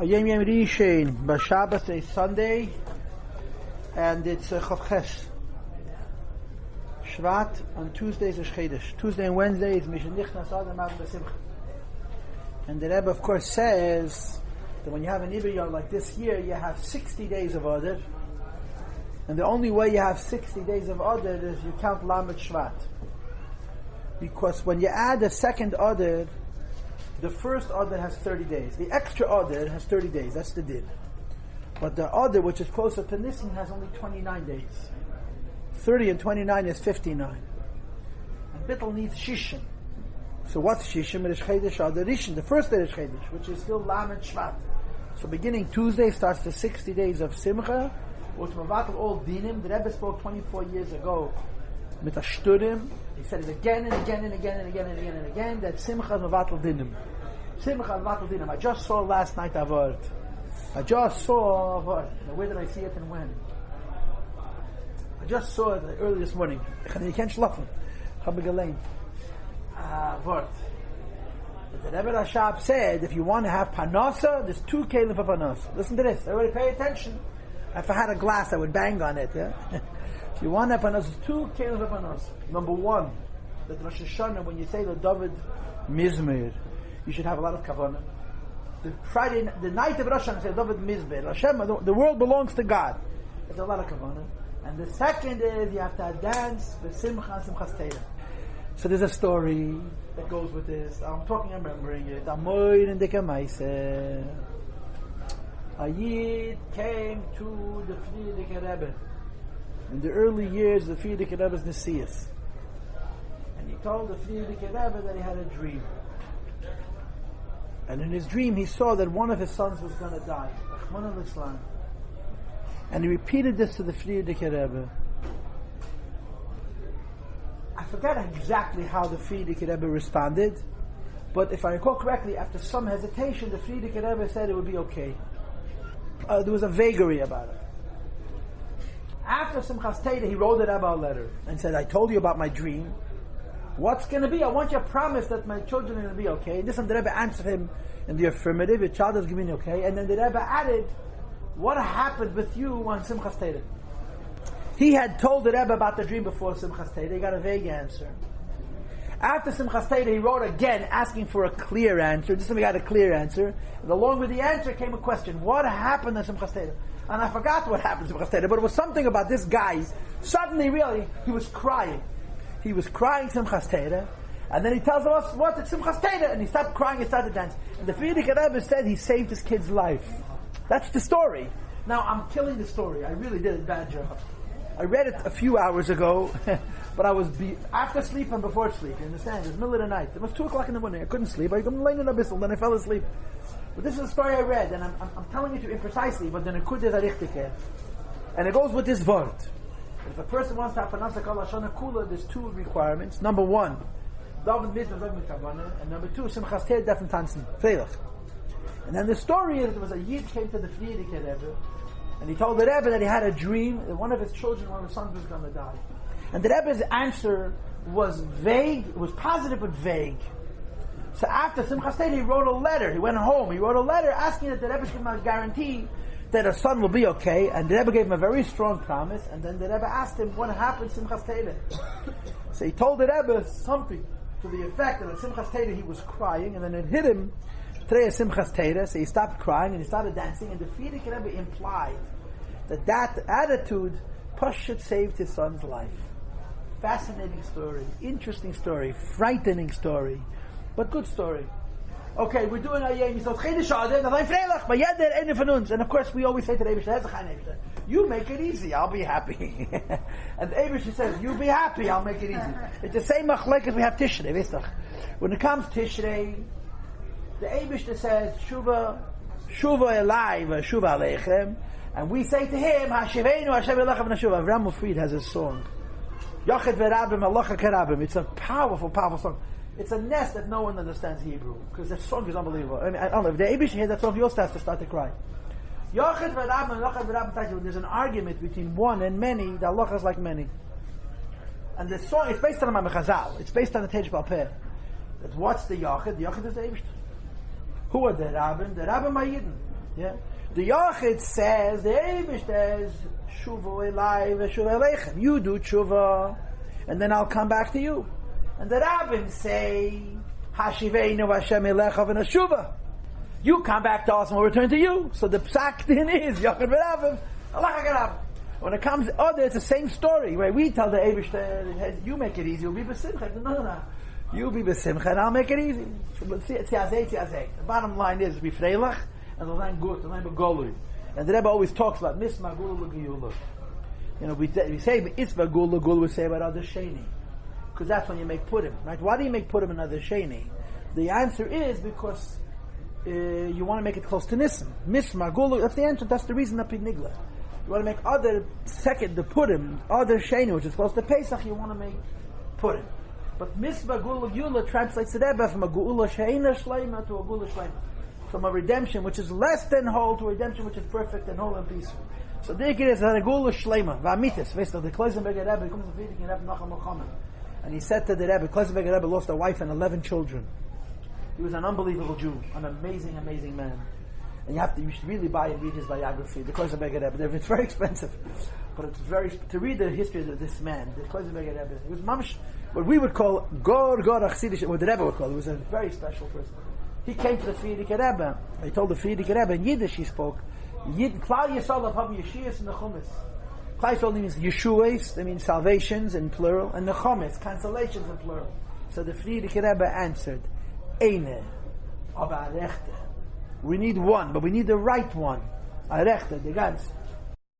Yom Rishon, B'Shabbat is Sunday, and it's Chavches. Shvat, on Tuesdays is Chedesh. Tuesday and Wednesday is Mishnah Nichnas Adam Adam Simcha. And the Rebbe, of course, says that when you have an Iber like this year, you have 60 days of Adar. And the only way you have 60 days of Adar is you count Lamed Shvat. Because when you add a second Adar, the first Adar has 30 days. The extra Adar has 30 days. That's the din. But the Adar, which is closer to Nisan, has only 29 days. 30 and 29 is 59. And Bittul needs Shishim. So what's Shishim? It is Chedesh Adar Rishon, the first day is Chedesh, which is still Lamed Shvat. So beginning Tuesday starts the 60 days of Simcha, which Mavatal all dinim. The Rebbe spoke 24 years ago mit Ashturim. He said it again and again and again and again and again and again, that Simcha is Mavatal dinim. Simcha is Mavatal dinim. I just saw last night a word. I just saw a word. Now where did I see it and when? I just saw it early this morning. You can't schlafen. Word. The Rebbe Rashab said, if you want to have panasa, there's two kelim for panasa. Listen to this. Everybody pay attention. If I had a glass, I would bang on it. Yeah? If you want to have panasa, there's two kelim for panasa. Number one, that Rosh Hashanah, when you say the David Mizmir, you should have a lot of kavanah. The night of Rosh Hashanah, say David Mizmir. Hashem, the world belongs to God. There's a lot of kavanah. And the second is you have to dance with Simcha and Simchas Torah. So there's a story that goes with this. I'm remembering it. Amoy in the Kamaise. A Yid came to the Frierdiker Rebbe. In the early years, the Frierdiker Rebbe's Nesias. And he told the Frierdiker Rebbe that he had a dream. And in his dream, he saw that one of his sons was going to die. Rahman al-Islam. And he repeated this to the Frierdiker Rebbe. I forget exactly how the Frierdiker Rebbe responded, but if I recall correctly, after some hesitation, the Frierdiker Rebbe said it would be okay. There was a vagary about it. After Simchas Torah, he wrote the Rebbe a letter and said, I told you about my dream. What's going to be? I want you to promise that my children are going to be okay. And this time the Rebbe answered him in the affirmative, your child is going to be okay. And then the Rebbe added, what happened with you on Simchas Torah? He had told the Rebbe about the dream before Simchas Torah. He got a vague answer. After Simchas Torah, he wrote again asking for a clear answer. This time he got a clear answer. And along with the answer came a question. What happened on Simchas Torah? And I forgot what happened on Simchas Torah, but it was something about this guy. Suddenly, really, he was crying. He was crying Simchas Torah. And then he tells us, what at Simchas Torah? And he stopped crying and started dancing. And the Frierdiker Rebbe said he saved his kid's life. That's the story. Now, I'm killing the story. I really did a bad job. I read it a few hours ago, but I was after sleep and before sleep. You understand? It was the middle of the night. It was 2 o'clock in the morning. I couldn't sleep. I couldn't lay in the abyssal. Then I fell asleep. But this is the story I read, and I'm telling it to you imprecisely, but then it could is a richtige. And it goes with this word. If a person wants to have Panasa Kol Hashana Kula, there's 2 requirements. Number 1, David Mitzvah David Kavanah, and number 2, Simchas Torah Defen Tanzen. Freilach. And then the story is there was a Yid came to the Frierdiker Rebbe, and he told the Rebbe that he had a dream that one of his children, one of his sons, was going to die. And the Rebbe's answer was vague, it was positive but vague. So after Simchas Torah, he wrote a letter. He went home, he wrote a letter asking that the Rebbe should give him a guarantee that his son will be okay, and the Rebbe gave him a very strong promise, and then the Rebbe asked him what happened to Simchas Torah. So he told the Rebbe something to the effect that at Simchas Torah he was crying, and then it hit him Trei Simchas Torah, so he stopped crying and he started dancing, and the Frierdiker Rebbe implied that attitude, Pashut saved his son's life. Fascinating story, interesting story, frightening story, but good story. Okay, we're doing our Yom Yisrael Chedesh Adar, and I'm Freilach, but yet there ain't von uns. And of course, we always say to the Eibishter, you make it easy, I'll be happy. And the Eibishter says, you be happy, I'll make it easy. It's the same machlek as we have Tishrei, weißt doch. When it comes to Tishrei, the Eibishter says, Shuva elai v'shuva aleichem, and we say to him, Hashiveinu Hashem elechem v'nashuva. Avram Fried has a song. Yochet v'rabim alocha kerabim. It's a powerful, powerful song. It's a nest that no one understands Hebrew, because the song is unbelievable. I don't know, if the Eibishter hears that song, you'll start to cry. Yochet v'rabim alocha v'rabim. There's an argument between one and many, the alocha is like many. And the song, it's based on a Chazal. It's based on the Tej Bal Peh. What's the Yochet? The Yochet is the Eibishter. Who are the Rabbin? The Rabbin are Yidden. Yeah. The Yachid says, the Eibush says, Shuvu elai v'shuv eleichem. You do tshuva, and then I'll come back to you. And the Rabbim say, Hashiveinu Hashem elecha v'nashuva. You come back to us and we'll return to you. So the psak din is, Yachid v'Ravim, Allah HaGarab. When it comes to other, it's the same story, right? We tell the Eibush, you make it easy, you'll be b'simcha. No. You'll be b'simcha, and I'll make it easy. The bottom line is, be freilach, and the line good, the line begolui. And the Rebbe always talks about misma gulu l'giyulu. You know, we say isma gulu gulu, we say about other sheni, because that's when you make purim, right? Why do you make purim another sheni? The answer is because you want to make it close to nisim. Misma gulu, that's the answer. That's the reason that nigla. You want to make other second the purim, other sheni, which is close to Pesach. You want to make purim. But misma gulu giyula translates the Rebbe from a gula sheina shleima to a gula shleima. From a redemption which is less than whole to a redemption which is perfect and whole and peaceful. So there it is, a gula shleima, v'amitis, the Kloisenberger Rebbe comes to feeding Rebbe Nachum Muhammad. And he said to the Rebbe, Kloisenberger Rebbe lost a wife and 11 children. He was an unbelievable Jew, an amazing, amazing man. And you should really buy and read his biography, the Kloisenberger Rebbe. It's very expensive, but it's to read the history of this man, the Kloisenberger Rebbe. He was mamish, what we would call Gor Achsidish, what the Rebbe would call. He was a very special person. He came to the Frierdiker Rebbe. He told the Frierdiker Rebbe in Yiddish. He spoke. Klal Yisrael have Yeshias and Nechumis. Klal Yisrael means Yeshuas. They mean salvations in plural, and Nechumis, consolations in plural. So the Frierdiker Rebbe answered, Eine, aber Rechte. We need one, but we need the right one. A Rechte, the ganz.